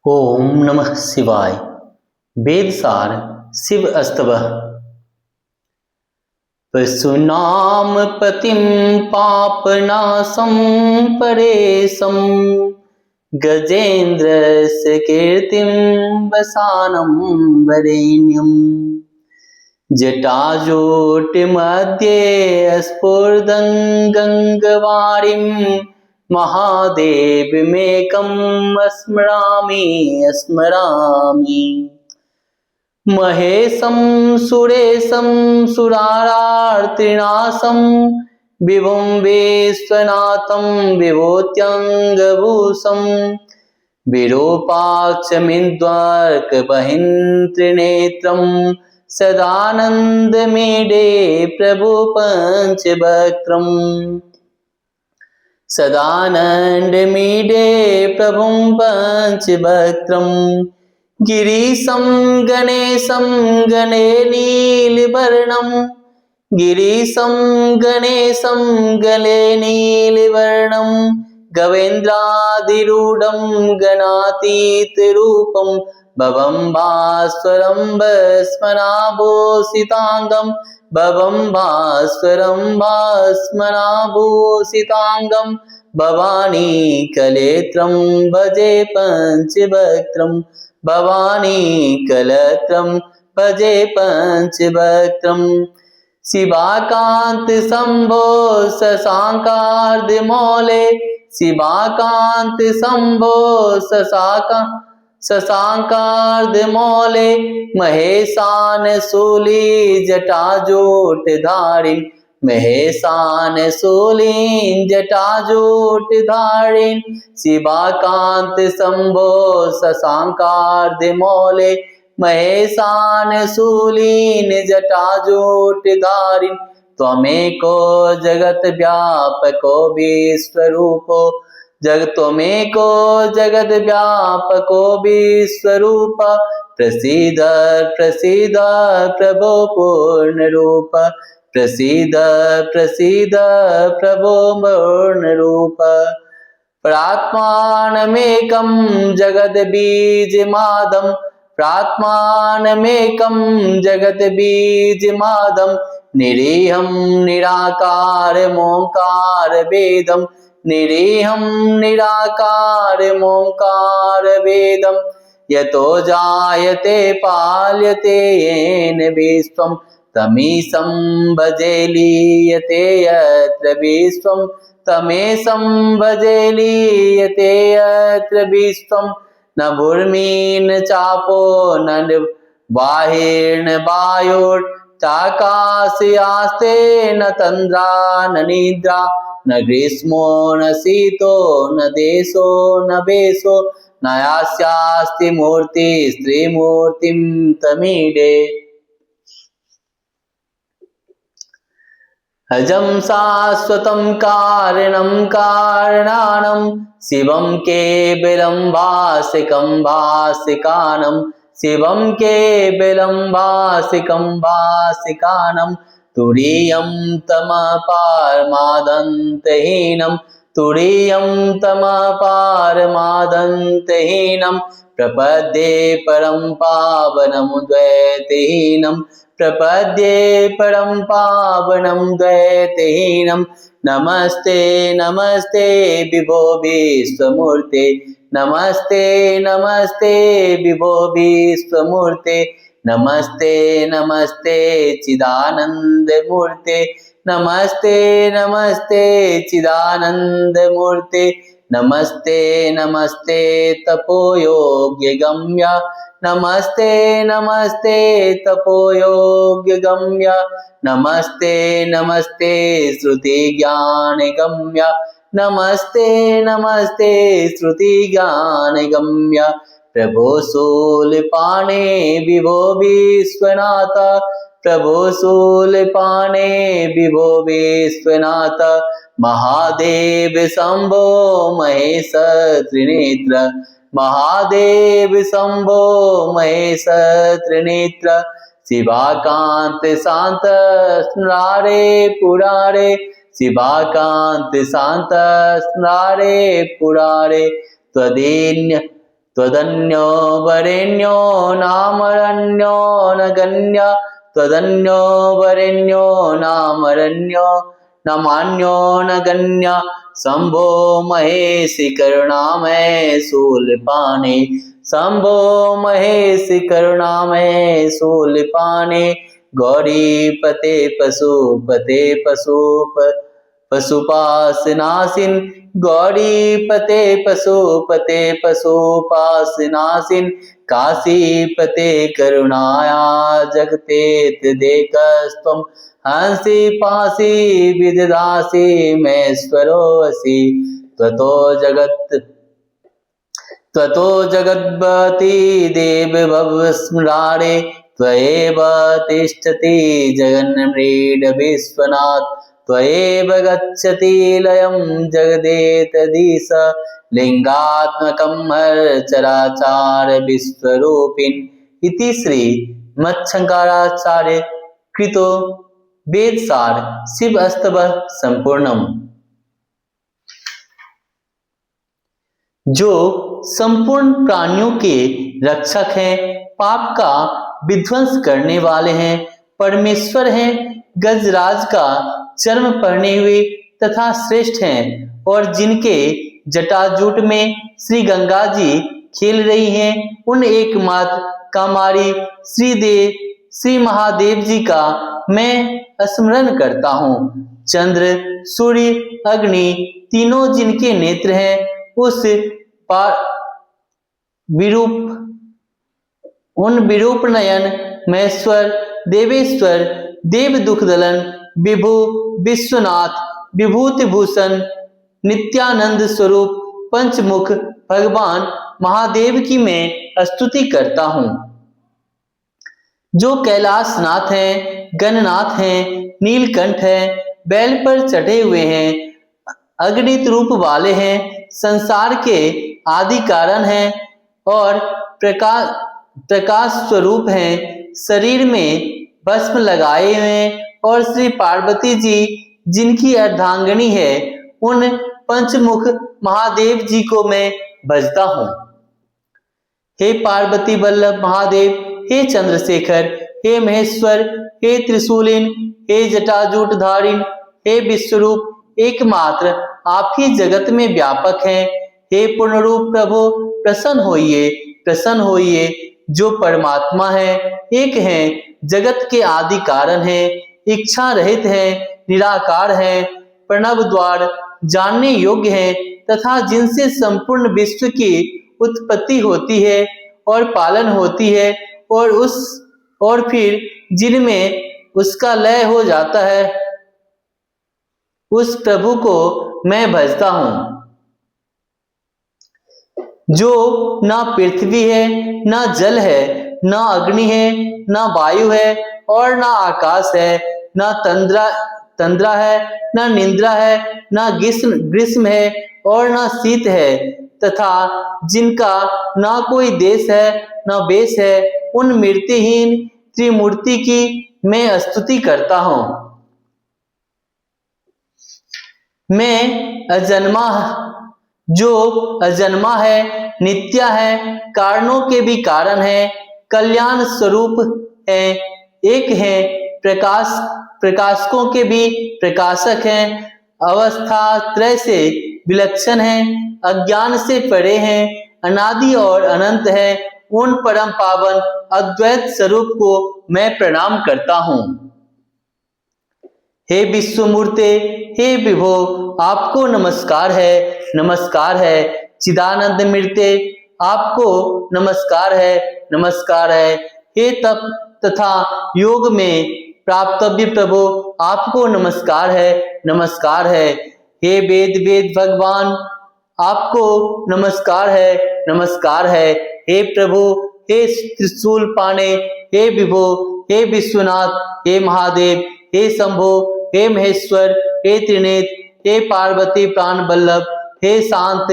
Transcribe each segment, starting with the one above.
ओम नमः शिवाय। वेदसार शिव अस्तवः। पशूनां पतिं पापनाशं परेशं गजेन्द्रस्य कीर्तिं वसानं वरेण्यम् जटाजूटमध्ये स्फुरदं गङ्गवारिं महादेवमेकं स्मरामि महेशं सुरेशं सुरारार्तिनाशं विभुं विश्वनाथं विभूत्यङ्गभूषं विरूपाक्षमिन्द्वार्कवहिं त्रिनेत्रं सदानन्दमीडे प्रभु पञ्चवक्त्रम् सदानन्दमीडे प्रभुं पञ्चवक्त्रम् गिरीशं गणेशं गणे नीलवर्णं गिरीशं गणेशं गले नीलवर्णं गवेन्द्रादिरूढं गणातीतरूपं भवं भास्वरं भस्मनाभूषिताङ्गं भवं भास्वरं भस्मनाभूषिताङ्गं भवानी कलेत्रं भजे पञ्चवक्त्रं भवानी कलत्रं भजे पञ्चवक्त्रम् शिवाकान्त शम्भो शशाङ्कार्धमौले शिवाकान्त शम्भो शशाङ्कार्धमौले महेशान शूली जटाजूटधारिन् महेशान शूलीं जटाजूटधारिन् शिवाकान्त शम्भो शशाङ्कार्धमौले महेशान शूलीं जटाजूटधारिन् त्वमेको जगद्व्यापको विश्वरूपो त्वमेको जगद्व्यापको विश्वरूप प्रसीद प्रसीद प्रभो पूर्णरूप प्रसीद प्रसीद प्रभो पूर्णरूप प्रात्मानमेकं जगद्बीजमादं प्रात्मानमेकं जगद्बीजमादं निरीहं निराकारमोङ्कारवेदं निरीहं निराकारमोङ्कारवेदं यतो जायते पाल्यते येन विश्वं तमीशं भजे लीयते यत्र विश्वं तमेशं भजे लीयते यत्र विश्वं न भूर्मिर्न चापो न बाहिर्न वायुर्चाकाशयास्ते न तन्द्रा न निद्रा न ग्रीष्मो न शीतो न देशो न वेशो न यास्यास्ति मूर्ति स्त्रीमूर्तिं तमीडे अजं शाश्वतं कारणं कारणानं शिवं केवलं भासिकं भासिकानं शिवं केवलं भासिकं भासिकानं तुरीयं तमपारमादन्तहीनं तुरीयं तमपारमादन्तहीनं प्रपद्ये परं पावनं द्वैतहीनं प्रपद्ये परं पावनं द्वैतहीनं नमस्ते नमस्ते विभो विश्वमूर्ते नमस्ते नमस्ते विभो विश्वमूर्ते नमस्ते नमस्ते चिदानन्दमूर्ते नमस्ते नमस्ते चिदानन्दमूर्ते नमस्ते नमस्ते तपोयोग्यगम्य नमस्ते नमस्ते तपोयोग्यगम्य नमस्ते नमस्ते श्रुतिज्ञानगम्य नमस्ते नमस्ते श्रुतिज्ञानगम्य प्रभो शूलपाणे विभो विश्वनाथ प्रभो शूलपाणे विभो विश्वनाथ महादेव शंभो महेश त्रिनेत्र महादेव शंभो महेश त्रिनेत्र शिवाकांत शांत स्मरारे पुरारे शिवाकांत शांत स्मरारे पुरारे त्वदीन्य त्वदन्यो वरेण्यो नामरण्यो न गण्य त्वदन्यो वरेण्यो नामरण्यो न मान्यो न गण्य शंभो महेशि करुणामय शूलपाणे शंभो महेशि करुणामय शूलपाणे गौरीपते पशुपते पशुपासनासिन गौरीपते पशुपासनासिन काशीपते करुणाया जगते त्रिदेकस्त्वं हंसि पासि विददासि महेश्वरोऽसि त्वतो जगद्वती देव भवस्मरारे त्वयेव तिष्ठति जगन्मृड विश्वनाथ त्वयेव गच्छति लयं जगदेतदीश लिंगात्मकं चराचार विश्वरूपिण इति श्री मच्छंकाराचार्य कृतो वेदसार शिव अस्तव संपूर्णम। जो संपूर्ण प्राणियों के रक्षक हैं, पाप का विध्वंस करने वाले हैं, परमेश्वर हैं, गजराज का चर्म पहने हुए तथा श्रेष्ठ हैं और जिनके जटाजूट में श्री गंगा जी खेल रही हैं, उन एकमात्र कामारी श्री महादेव जी का मैं स्मरण करता हूँ। चंद्र, सूर्य, अग्नि तीनों जिनके नेत्र हैं, उन विरूप नयन महेश्वर, देवेश्वर, देव दुखदलन, विभु, विश्वनाथ, विभूति भूषण, नित्यानंद स्वरूप पंचमुख भगवान महादेव की मैं स्तुति करता हूँ। जो कैलाशनाथ हैं, गणनाथ हैं, नीलकंठ हैं, बैल पर चढ़े हुए हैं, अगणित रूप वाले हैं, संसार के आदि कारण हैं और प्रकाश स्वरूप हैं, शरीर में भस्म लगाए हुए हैं और श्री पार्वती जी जिनकी अर्धांगिनी है, उन पंचमुख महादेव जी को मैं भजता हूँ। हे पार्वती वल्लभ महादेव, हे चंद्रशेखर, हे महेश्वर, हे त्रिशूलिन, हे जटाजूट धारिन, हे विश्वरूप, एकमात्र आप ही जगत में व्यापक हैं। हे पूर्णरूप प्रभु, प्रसन्न होइए। जो परमात्मा है, एक हैं, जगत के आदि कारण हैं, इच्छा रहित हैं, निराकार हैं, प्रणव द्वार जानने योग्य हैं तथा जिनसे संपूर्ण विश्व की उत्पत्ति होती है और पालन होती है और फिर जिनमें उसका लय हो जाता है, उस प्रभु को मैं भजता हूँ। जो ना पृथ्वी है, ना जल है, ना अग्नि है, ना वायु है और ना आकाश है, ना तंद्रा है, ना निंद्रा है, ना ग्रीष्म है और ना शीत है तथा जिनका ना कोई देश है, ना वेश है, उन मृत्युहीन त्रिमूर्ति की मैं स्तुति करता हूँ। मैं अजन्मा, जो अजन्मा है, नित्य है, कारणों के भी कारण है, कल्याण स्वरूप है, एक है, प्रकाशकों के भी प्रकाशक हैं, अवस्था त्रय से विलक्षण है, अज्ञान से परे हैं, अनादि और अनंत है, उन परम पावन अद्वैत स्वरूप को मैं प्रणाम करता हूँ। हे विश्वमूर्ते, हे विभो, आपको नमस्कार है। चिदानंद मूर्ते, आपको नमस्कार है। हे तप तथा योग में प्राप्तव्य प्रभु, आपको नमस्कार है। हे वेद भगवान, आपको नमस्कार है। हे प्रभु, हे त्रिशूल पाणे, हे विभो, हे विश्वनाथ, हे महादेव, हे शंभो, हे महेश्वर, हे त्रिनेत्र, हे पार्वती प्राण वल्लभ, हे शांत,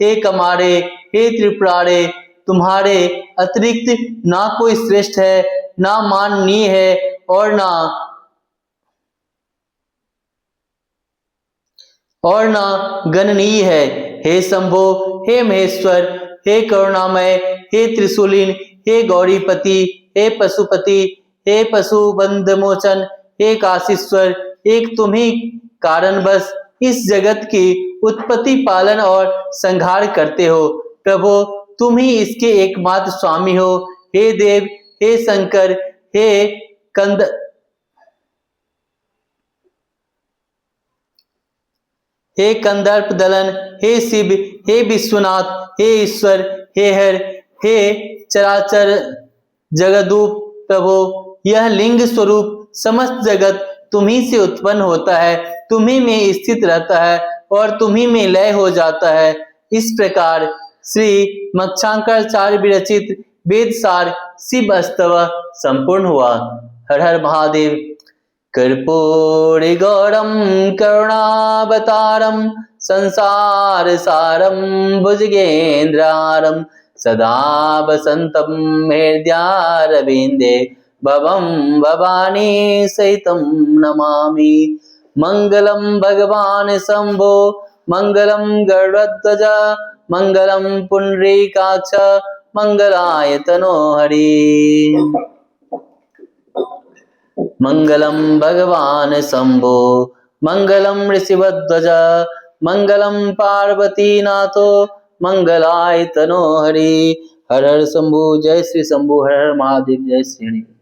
हे कमारे, हे त्रिपुरारे, तुम्हारे अतिरिक्त ना कोई श्रेष्ठ है, ना माननीय है और ना गणनीय है। हे शंभो, हे महेश्वर, हे करुणामय, हे त्रिशूलिन, हे गौरीपति, हे पशुपति, हे पशु बंध मोचन, हे काशीश्वर, एक तुम ही कारणवश इस जगत की उत्पत्ति, पालन और संहार करते हो। प्रभु तुम ही इसके एकमात्र स्वामी हो। हे देव, हे शंकर, हे कंद हे कंदर्प दलन, हे शिव, हे विश्वनाथ, हे ईश्वर, हे हर, हे चराचर जगदूप। प्रभु यह लिंग स्वरूप समस्त जगत तुम्ही से उत्पन्न होता है, तुम्ही में स्थित रहता है और तुम्ही में लय हो जाता है। इस प्रकार श्री मच्छांकराचार्य विरचित वेद सार शिव अष्टव संपूर्ण हुआ। हर हर महादेव। कर्पूरी गौरम करुणावतारम संसार सारम भुजगेन्द्रारम सदा वसंतम हृदयारविंदे भवम भवानी सहितं नमामि। मंगलम भगवान शंभो, मंगलम गरुड़ध्वज, मंगलम पुंडरीकाक्ष, मंगलाय तनो हरि। मंगलम भगवान शंभो, मंगलम ऋषिवध्वज, मंगलम पार्वती नाथो, मंगलाय तनो हरि। हर हर शंभु, जय श्री शंभु, हर हर महादेव, जय श्री हरि।